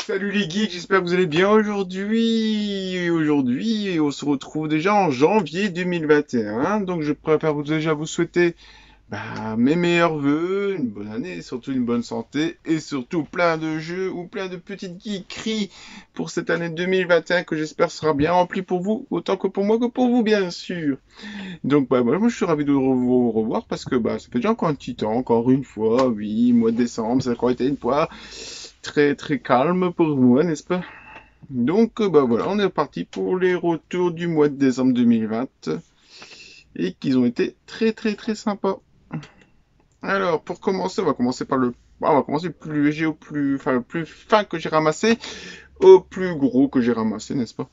Salut les geeks, j'espère que vous allez bien aujourd'hui, on se retrouve déjà en janvier 2021. Donc je préfère déjà vous souhaiter mes meilleurs vœux, une bonne année, surtout une bonne santé et surtout plein de jeux ou plein de petites geekeries pour cette année 2021 que j'espère sera bien remplie pour vous, autant que pour moi que pour vous bien sûr. Donc moi je suis ravi de vous revoir parce que ça fait déjà encore un petit temps, encore une fois, oui, mois de décembre, ça a encore été une fois très très calme pour moi, n'est-ce pas? Donc voilà, on est parti pour les retours du mois de décembre 2020 et qu'ils ont été très très très sympas. Alors pour commencer, on va commencer par on va commencer le plus léger au plus, enfin le plus fin que j'ai ramassé au plus gros que j'ai ramassé, n'est-ce pas?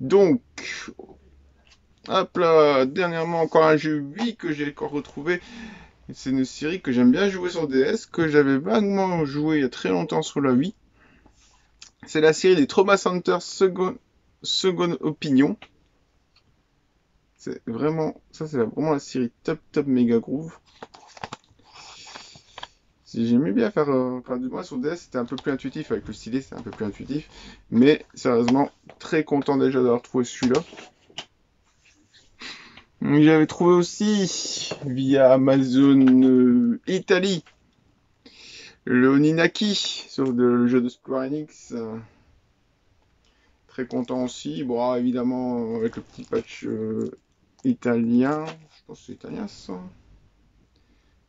Donc, hop là, dernièrement encore un jeu 8 que j'ai encore retrouvé. C'est une série que j'aime bien jouer sur DS, que j'avais vaguement joué il y a très longtemps sur la Wii. C'est la série des Trauma Center Second Opinion. C'est vraiment, ça c'est vraiment la série top méga groove. J'aimais bien faire, enfin du moins sur DS c'était un peu plus intuitif, avec le stylet c'était un peu plus intuitif. Mais sérieusement, très content déjà d'avoir trouvé celui-là. J'avais trouvé aussi, via Amazon Italie, le Oninaki, sur le jeu de Square Enix. Très content aussi. Bon, évidemment, avec le petit patch italien. Je pense que c'est italien ça.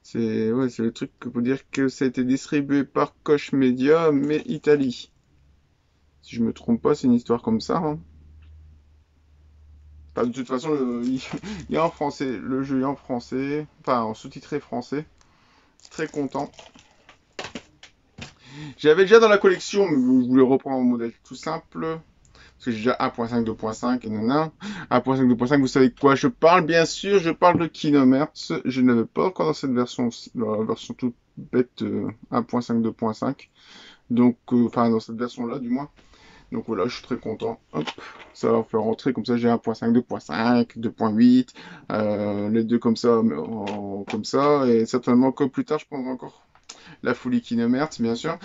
C'est le truc que pour dire que ça a été distribué par Koch Media, mais Italie. Si je me trompe pas, c'est une histoire comme ça. Hein. Enfin, de toute façon, il est en français. Le jeu est en français. Enfin, en sous-titré français. Très content. J'avais déjà dans la collection, mais je voulais reprendre un modèle tout simple. Parce que j'ai déjà 1.5, 2.5 et nanana. 1.5, 2.5, vous savez de quoi je parle? Bien sûr, je parle de Kingdom Hearts. Je ne l'avais pas encore dans cette version, dans la version toute bête 1.5, 2.5. Donc, enfin, dans cette version-là, du moins. Donc voilà, je suis très content. Hop, ça va faire rentrer comme ça. J'ai 1.5, 2.5, 2.8, les deux comme ça, comme ça. Et certainement que plus tard, je prendrai encore la folie Kingdom Hearts, bien sûr.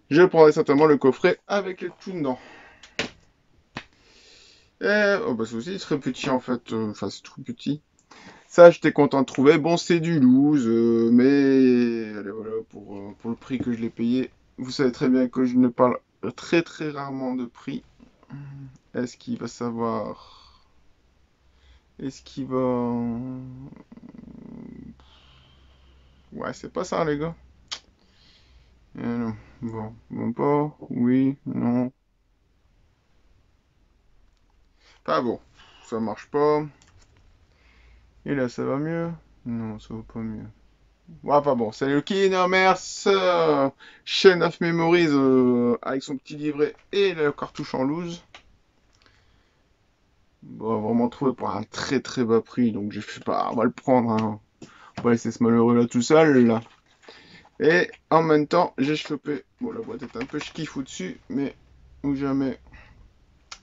Je prendrai certainement le coffret avec les tout dedans. C'est aussi très petit en fait, enfin c'est trop petit. Ça j'étais content de trouver, bon c'est du loose, mais allez, voilà, pour le prix que je l'ai payé, vous savez très bien que je ne parle très très rarement de prix. Est-ce qu'il va savoir? Est-ce qu'il va... Ouais c'est pas ça les gars. Non. Bon pas, oui, non. Enfin bon, ça marche pas. Et là ça va mieux? Non ça va pas mieux. Ouais, enfin bon, c'est le Kingdom Hearts Chain of Memories avec son petit livret et la cartouche en loose. Bon, vraiment trouvé pour un très très bas prix, donc je sais pas, on va le prendre. Hein. On va laisser ce malheureux là tout seul. Là. Et en même temps, j'ai chopé. Bon, la boîte est un peu schkiff au-dessus, mais ou jamais.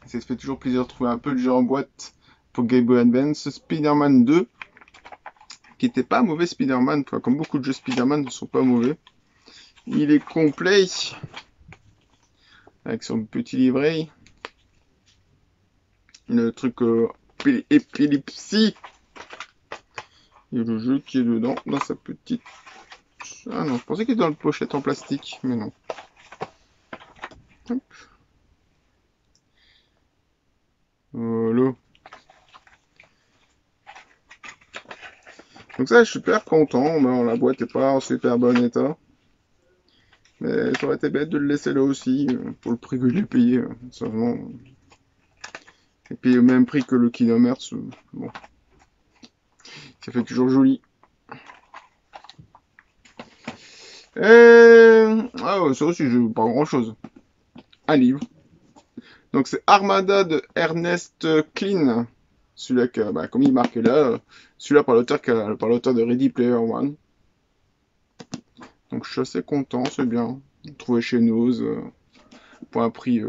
Ça se fait toujours plaisir de trouver un peu de jeu en boîte pour Game Boy Advance. Spider-Man 2, qui était pas un mauvais Spider-Man, enfin, comme beaucoup de jeux Spider-Man ne sont pas mauvais. Il est complet avec son petit livret. Le truc épilepsie. Et le jeu qui est dedans, dans sa petite... Ah non, je pensais qu'il était dans le pochette en plastique, mais non. Hop. Voilà. Donc ça, je suis super content. La boîte est pas en super bon état. Mais ça aurait été bête de le laisser là aussi, pour le prix que je l'ai payé. Seulement, j'ai payé au même prix que le Kingdom Hearts. Bon, ça fait toujours joli. Ah ouais, ça aussi, je pas grand chose. Un livre. Donc c'est Armada de Ernest Cline. Celui-là que, bah, comme il marque là, celui-là par l'auteur de Ready Player One. Donc je suis assez content, c'est bien. Trouvé chez Nose, pour un prix,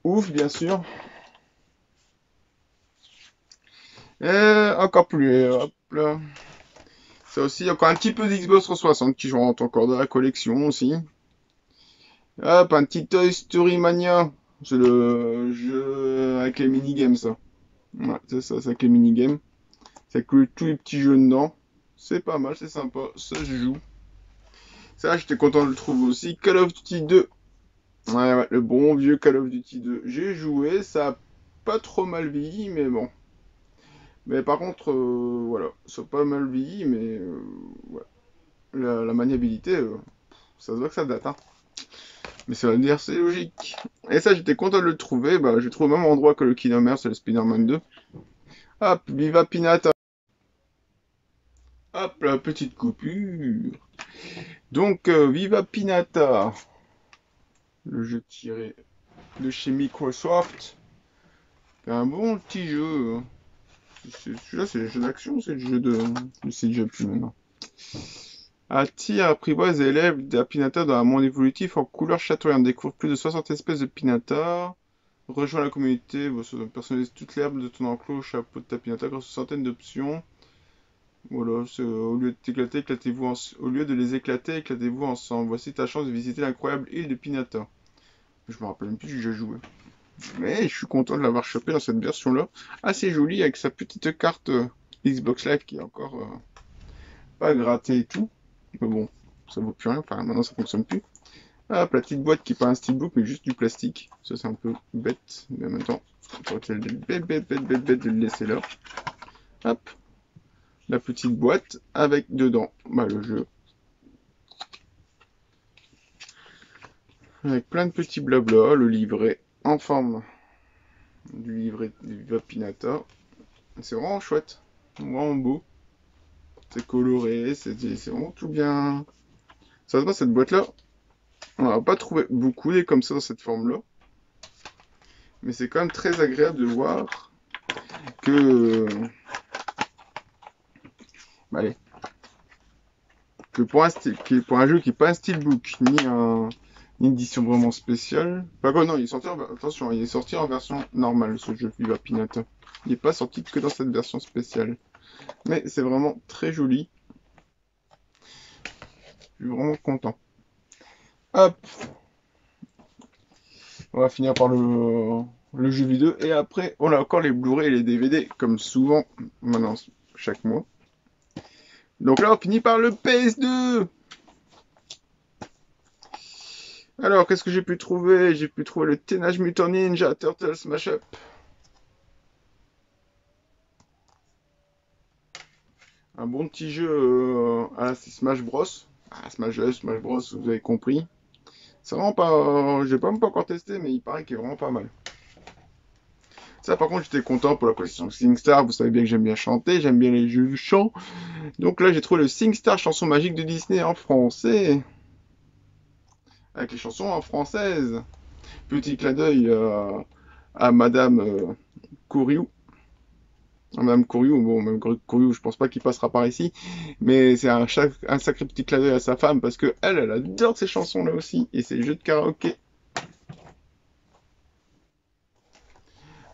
ouf, bien sûr. Et encore plus, hop là. Ça aussi, encore un petit peu d'Xbox 360 qui rentre encore dans la collection aussi. Hop, un petit Toy Story Mania. C'est le jeu avec les minigames, ça. Ouais, c'est ça, c'est avec les minigames. Ça inclut tous les petits jeux dedans. C'est pas mal, c'est sympa, ça se joue. Ça, j'étais content de le trouver aussi. Call of Duty 2. Ouais, ouais, le bon vieux Call of Duty 2. J'ai joué, ça a pas trop mal vieilli, mais bon. Mais par contre, voilà, ça a pas mal vieilli, mais ouais. La maniabilité, ça se voit que ça date, hein. Mais ça veut dire, c'est logique. Et ça, j'étais content de le trouver. Bah, j'ai trouvé au même endroit que le Kingdom Hearts et le Spider-Man 2. Hop, Viva Pinata. Hop, la petite coupure. Donc, Viva Pinata. Le jeu tiré de chez Microsoft. C'est un bon petit jeu, hein. Celui-là, c'est le jeu d'action, c'est le jeu de... Je sais déjà plus maintenant. Attire, apprivoise et élève des pinata dans un monde évolutif en couleurs chatoyantes. Découvre plus de 60 espèces de pinata. Rejoins la communauté, personnalise toute l'herbe de ton enclos au chapeau de ta pinata grâce aux centaines d'options. Voilà, au lieu de t'éclater, au lieu de les éclater, éclatez-vous ensemble. Voici ta chance de visiter l'incroyable île de Pinata. Je me rappelle même plus que j'ai joué. Mais je suis content de l'avoir chopé dans cette version-là. Assez jolie avec sa petite carte Xbox Live qui est encore pas grattée et tout. Mais bon, ça vaut plus rien. Enfin, maintenant ça fonctionne plus. Hop, la petite boîte qui est pas un steelbook mais juste du plastique. Ça c'est un peu bête. Mais en même temps, ça aurait été bête de le laisser là. Hop, la petite boîte avec dedans bah, le jeu. Avec plein de petits blabla, le livret en forme du livret du Viva Pinata. C'est vraiment chouette, vraiment beau. C'est coloré, c'est vraiment tout bien. Ça se voit, cette boîte-là, on n'a pas trouvé beaucoup des comme ça dans cette forme-là. Mais c'est quand même très agréable de voir que... Bah, allez. Que pour un jeu qui n'est pas un steelbook, ni une édition vraiment spéciale. Enfin quoi, non, attention, il est sorti en version normale, ce jeu Viva Pinata. Il n'est pas sorti que dans cette version spéciale. Mais c'est vraiment très joli. Je suis vraiment content. Hop, on va finir par le jeu vidéo. Et après, on a encore les Blu-ray et les DVD, comme souvent, maintenant, chaque mois. Donc là, on finit par le PS2. Alors, qu'est-ce que j'ai pu trouver? J'ai pu trouver le Teenage Mutant Ninja Turtles Mashup. Un bon petit jeu à la Smash Bros. Ah, Smash Bros, vous avez compris. C'est vraiment pas... J'ai pas même pas encore testé, mais il paraît qu'il est vraiment pas mal. Ça, par contre, j'étais content pour la collection SingStar. Vous savez bien que j'aime bien chanter, j'aime bien les jeux de chant. Donc là, j'ai trouvé le SingStar Chanson Magique de Disney en français. Avec les chansons en française. Petit clin d'œil à Madame Couriou. Madame Couriou, bon, même Couriou, je pense pas qu'il passera par ici, mais c'est un sacré petit clin d'œil à sa femme parce que elle adore ces chansons-là aussi et ses jeux de karaoké.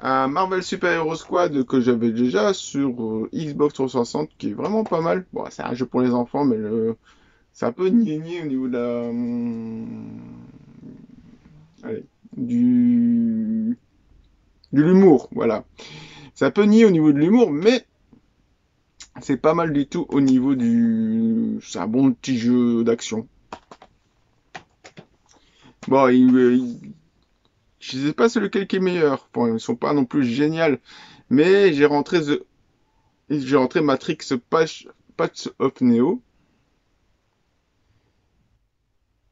Un Marvel Super Hero Squad que j'avais déjà sur Xbox 360 qui est vraiment pas mal. Bon, c'est un jeu pour les enfants, mais c'est un peu niais au niveau de la, allez, de l'humour, voilà. C'est un peu niais au niveau de l'humour, mais c'est pas mal du tout au niveau du... C'est un bon petit jeu d'action. Bon, je sais pas c'est lequel qui est meilleur. Bon, ils sont pas non plus géniaux. Mais j'ai rentré Matrix Patch of Neo.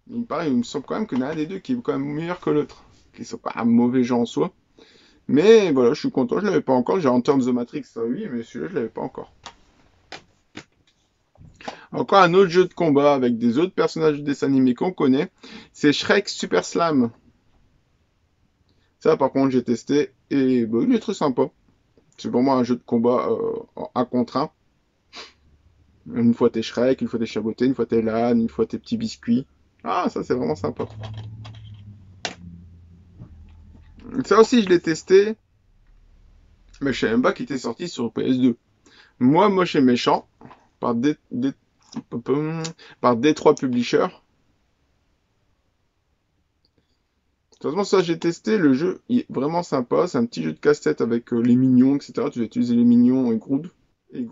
Il me semble quand même qu'il y en a un des deux qui est quand même meilleur que l'autre. Qui sont pas un mauvais jeu en soi. Mais voilà, je suis content, je l'avais pas encore. J'ai Enter the Matrix, ça oui, mais celui-là, je l'avais pas encore. Encore un autre jeu de combat avec des autres personnages de dessin animé qu'on connaît. C'est Shrek Super Slam. Ça, par contre, j'ai testé et bah, il est très sympa. C'est vraiment un jeu de combat en 1 contre 1. Une fois t'es Shrek, une fois t'es Chaboté, une fois t'es l'âne, une fois t'es Petit Biscuit. Ah, ça c'est vraiment sympa. Ça aussi, je l'ai testé, mais je savais même pas qu'il était sorti sur PS2. Moi, Moche et Méchant, par par D3 Publisher. De toute façon, ça j'ai testé, le jeu il est vraiment sympa. C'est un petit jeu de casse-tête avec les mignons, etc. Tu vas utiliser les mignons et Groot, et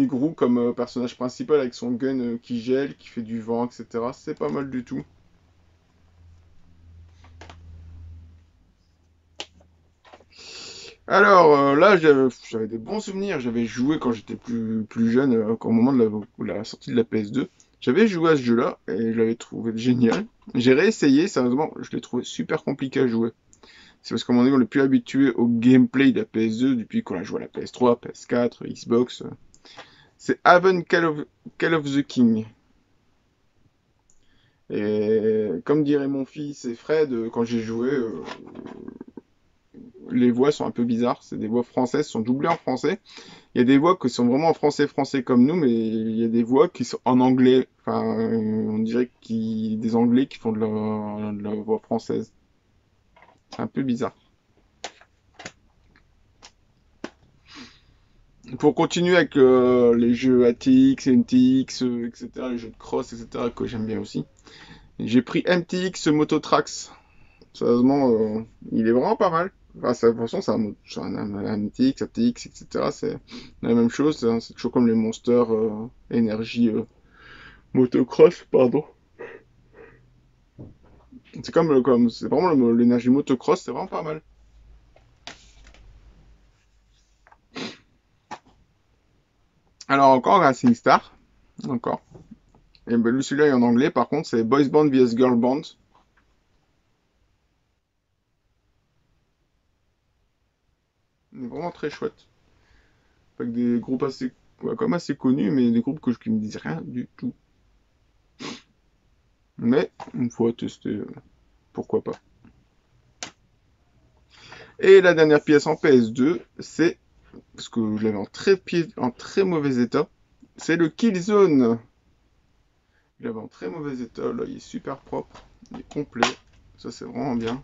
Groot comme personnage principal avec son gun qui gèle, qui fait du vent, etc. C'est pas mal du tout. Alors là, j'avais des bons souvenirs. J'avais joué quand j'étais plus jeune, au moment de la sortie de la PS2. J'avais joué à ce jeu-là et je l'avais trouvé génial. J'ai réessayé, sérieusement, je l'ai trouvé super compliqué à jouer. C'est parce qu'à un moment donné, on est plus habitué au gameplay de la PS2 depuis qu'on a joué à la PS3, PS4, Xbox. C'est Haven Call of the King. Et comme dirait mon fils et Fred, quand j'ai joué, les voix sont un peu bizarres. C'est des voix françaises, sont doublées en français. Il y a des voix qui sont vraiment en français comme nous, mais il y a des voix qui sont en anglais. Enfin, on dirait qu'il y a des anglais qui font de la voix française. C'est un peu bizarre. Pour continuer avec les jeux ATX, NTX, etc., les jeux de cross, etc., que j'aime bien aussi, j'ai pris MTX Mototrax. Sérieusement, il est vraiment pas mal. Enfin, de toute façon, c'est un MTX, ATX, etc. C'est la même chose. C'est toujours comme les Monster Energy Motocross, pardon. C'est vraiment l'énergie motocross, c'est vraiment pas mal. Alors encore Racing Star, encore. Et ben, celui-là est en anglais, par contre, c'est Boys Band vs Girl Band. Il est vraiment très chouette. Avec des groupes assez, ouais, quand même assez connus, mais des groupes qui me disent rien du tout. Mais une fois testé, pourquoi pas. Et la dernière pièce en PS2, c'est, parce que je l'avais en très mauvais état, c'est le Killzone. Je l'avais en très mauvais état, là il est super propre, il est complet, ça c'est vraiment bien.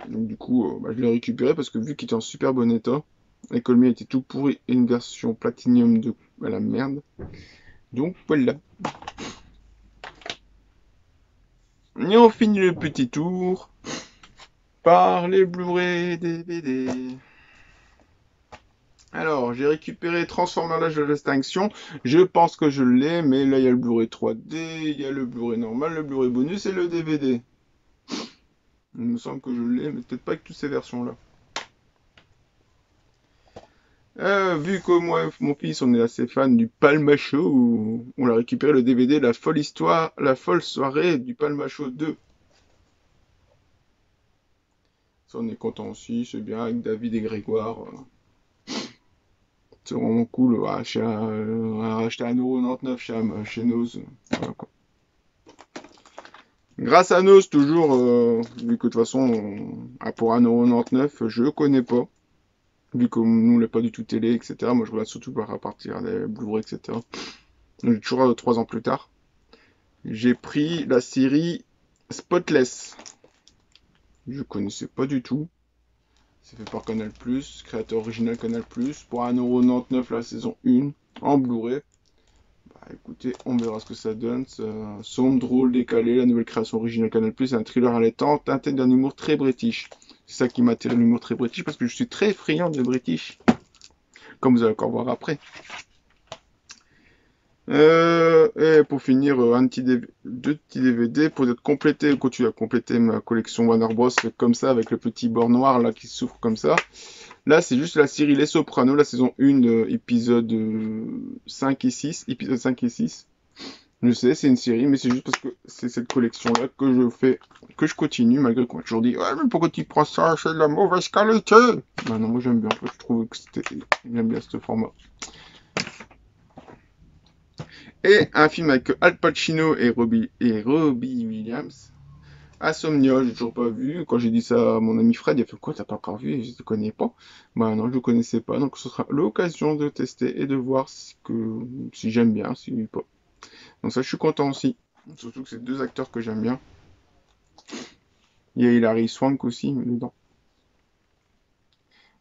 Donc du coup, bah, je l'ai récupéré parce que vu qu'il était en super bon état, et que le mien était tout pourri et une version platinium de à la merde. Donc voilà. Et on finit le petit tour par les Blu-ray DVD. Alors, j'ai récupéré Transformers l'âge de l'extinction. Je pense que je l'ai, mais là il y a le Blu-ray 3D, il y a le Blu-ray normal, le Blu-ray bonus et le DVD. Il me semble que je l'ai, mais peut-être pas avec toutes ces versions-là. Vu que moi et mon fils, on est assez fan du Palmacho, on a récupéré le DVD La folle histoire, la folle soirée du Palmacho 2. Ça, on est content aussi, c'est bien, avec David et Grégoire. C'est vraiment cool à acheter à 1,99€ chez Noz. Voilà, quoi. Grâce à Noz, toujours, vu que de toute façon, pour 1,99€, je connais pas. Vu que nous, on n'a pas du tout télé, etc. Moi, je regarde surtout à partir des Blu-ray, etc. Donc, toujours 3 ans plus tard, j'ai pris la série Spotless. Je connaissais pas du tout. C'est fait par Canal+, créateur original Canal+, pour 1,99€ la saison 1, en Blu-ray. Bah écoutez, on verra ce que ça donne. Sombre, drôle, décalé, la nouvelle création originale Canal+, c'est un thriller allaitant, teinté d'un humour très british. C'est ça qui m'attire, l'humour très british, parce que je suis très friand de british. Comme vous allez encore voir après. Et pour finir, deux petits DVD pour être complété, quand tu as complété ma collection Warner Bros. Comme ça, avec le petit bord noir là qui s'ouvre comme ça. Là, c'est juste la série Les Sopranos, la saison 1, épisode 5 et 6. Épisode 5 et 6. Je sais, c'est une série, mais c'est juste parce que c'est cette collection-là que je fais, que je continue, malgré qu'on m'a toujours dit, ouais, mais pourquoi tu prends ça? C'est de la mauvaise qualité! Bah non, moi j'aime bien, je trouve que j'aime bien ce format. Et un film avec Al Pacino et Robbie Williams. Insomnia, j'ai toujours pas vu. Quand j'ai dit ça à mon ami Fred, il a fait quoi, t'as pas encore vu? Je te connais pas. Bah non, je le connaissais pas. Donc ce sera l'occasion de tester et de voir si j'aime bien, si pas. Donc ça, je suis content aussi. Surtout que c'est deux acteurs que j'aime bien. Il y a Hilary Swank aussi dedans.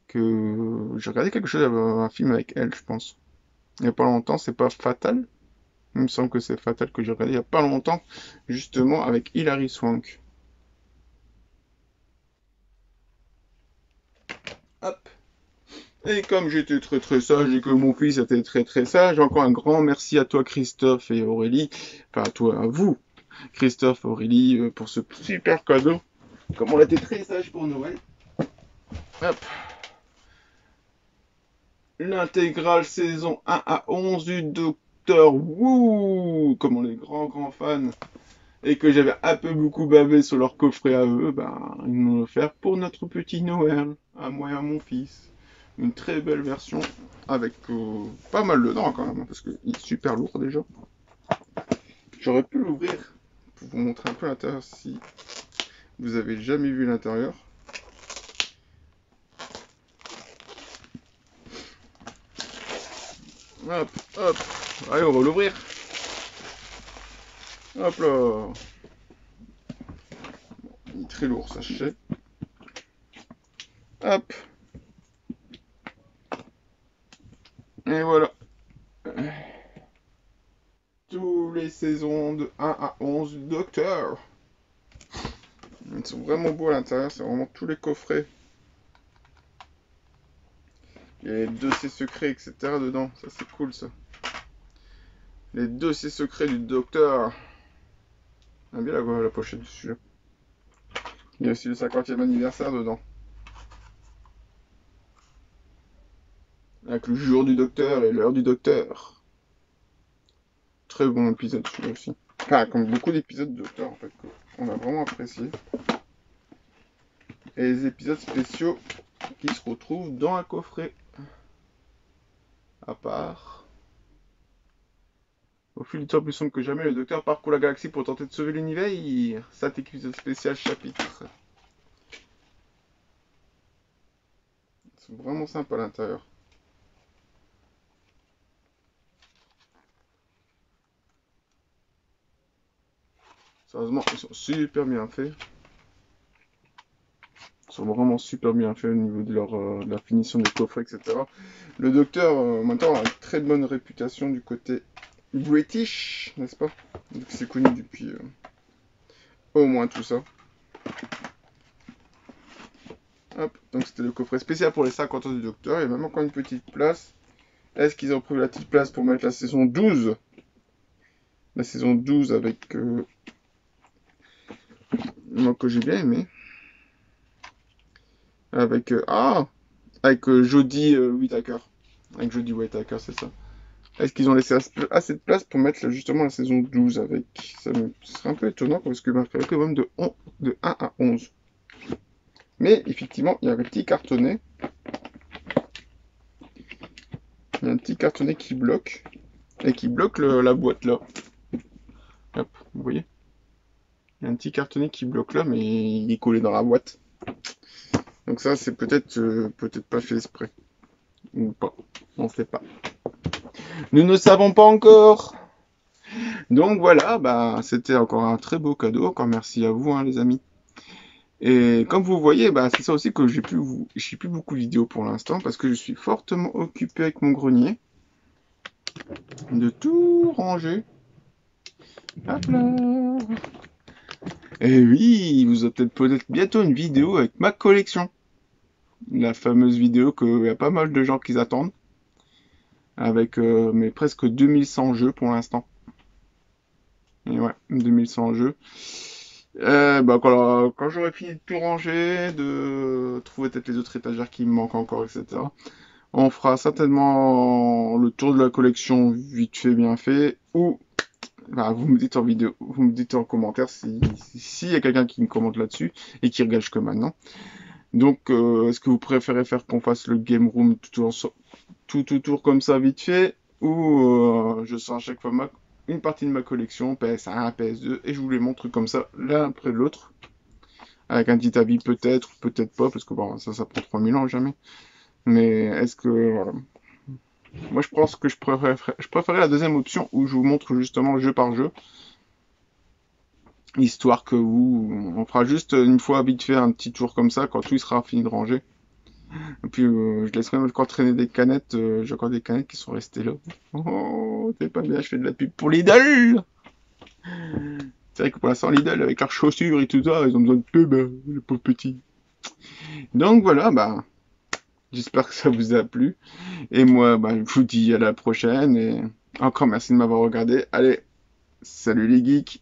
Que j'ai regardé quelque chose, un film avec elle, je pense. Il y a pas longtemps, c'est pas Fatal? Il me semble que c'est Fatal que j'ai regardé il y a pas longtemps, justement avec Hilary Swank. Hop. Et comme j'étais très très sage et que mon fils était très très sage, encore un grand merci à toi Christophe et Aurélie, enfin à toi, à vous, Christophe, Aurélie, pour ce super cadeau. Comme on a été très sage pour Noël. Hop. L'intégrale saison 1 à 11 du Docteur Who, comme on est grands fans, et que j'avais un peu beaucoup bavé sur leur coffret à eux, ben ils m'ont offert pour notre petit Noël, à moi et à mon fils. Une très belle version avec pas mal dedans quand même, parce qu'il est super lourd déjà. J'aurais pu l'ouvrir pour vous montrer un peu l'intérieur si vous avez jamais vu l'intérieur. Hop, hop, allez on va l'ouvrir. Hop là. Il est très lourd ça je sais. Hop. Et voilà. Tous les saisons de 1 à 11 du Docteur. Ils sont vraiment beaux à l'intérieur, c'est vraiment tous les coffrets. Il y a les dossiers secrets, etc. dedans. Ça, c'est cool, ça. Les dossiers secrets du Docteur. J'aime bien la pochette dessus. Il y a aussi le 50e anniversaire dedans. Avec le jour du Docteur et l'heure du Docteur. Très bon épisode, celui-là aussi. Enfin, comme beaucoup d'épisodes de Docteur, en fait, qu'on a vraiment apprécié. Et les épisodes spéciaux qui se retrouvent dans un coffret. À part. Au fil du temps plus sombre que jamais, le Docteur parcourt la galaxie pour tenter de sauver l'univers. Cet épisode spécial chapitre. Ils sont vraiment sympas à l'intérieur. Sérieusement, ils sont super bien faits. Ils sont vraiment super bien faits au niveau de la finition des coffrets, etc. Le Docteur, maintenant, a une très bonne réputation du côté British, n'est-ce pas? Donc c'est connu depuis au moins tout ça. Hop, donc c'était le coffret spécial pour les 50 ans du Docteur. Il y a même encore une petite place. Est-ce qu'ils ont pris la petite place pour mettre la saison 12? La saison 12 avec... moi que j'ai bien aimé. Avec... avec Jodie Whittaker. Avec Jodie Whittaker, c'est ça. Est-ce qu'ils ont laissé assez de place pour mettre justement la saison 12 avec? Ce serait un peu étonnant parce que marquerait quand même de 1 à 11. Mais effectivement, il y a un petit cartonnet. Il y a un petit cartonnet qui bloque. Et qui bloque la boîte là. Hop, vous voyez? Il y a un petit cartonnet qui bloque là, mais il est collé dans la boîte. Donc ça, c'est peut-être pas fait exprès. Ou pas. On ne sait pas. Nous ne savons pas encore. Donc voilà, bah, c'était encore un très beau cadeau. Encore merci à vous, hein, les amis. Et comme vous voyez, bah, c'est ça aussi que j'ai plus beaucoup de vidéos pour l'instant parce que je suis fortement occupé avec mon grenier. De tout ranger. Hop là. Et oui, vous aurez peut-être bientôt une vidéo avec ma collection. La fameuse vidéo qu'il y a pas mal de gens qui attendent. Avec mes presque 2100 jeux pour l'instant. Et ouais, 2100 jeux. Quand j'aurai fini de tout ranger, de trouver peut-être les autres étagères qui me manquent encore, etc. On fera certainement le tour de la collection vite fait, bien fait, ou bah, vous me dites en vidéo, vous me dites en commentaire s'il y a quelqu'un qui me commente là-dessus et qui regarde jusque maintenant. Donc, est-ce que vous préférez faire qu'on fasse le game room tout autour comme ça vite fait, ou je sors à chaque fois une partie de ma collection, PS1, PS2, et je vous les montre comme ça, l'un après l'autre, avec un petit avis peut-être, peut-être pas, parce que bon, ça prend 3000 ans jamais. Mais est-ce que, voilà. Moi, je pense que je préférais la deuxième option où je vous montre justement jeu par jeu, histoire que on fera juste une fois vite fait un petit tour comme ça quand tout sera fini de ranger. Et puis, je laisse même encore traîner des canettes, j'ai encore des canettes qui sont restées là. Oh, c'est pas bien, je fais de la pub pour Lidl! C'est vrai que pour l'instant, Lidl, avec leurs chaussures et tout ça, ils ont besoin de pub, les pauvres petits. Donc voilà, bah, j'espère que ça vous a plu. Et moi, bah, je vous dis à la prochaine et encore merci de m'avoir regardé. Allez, salut les geeks!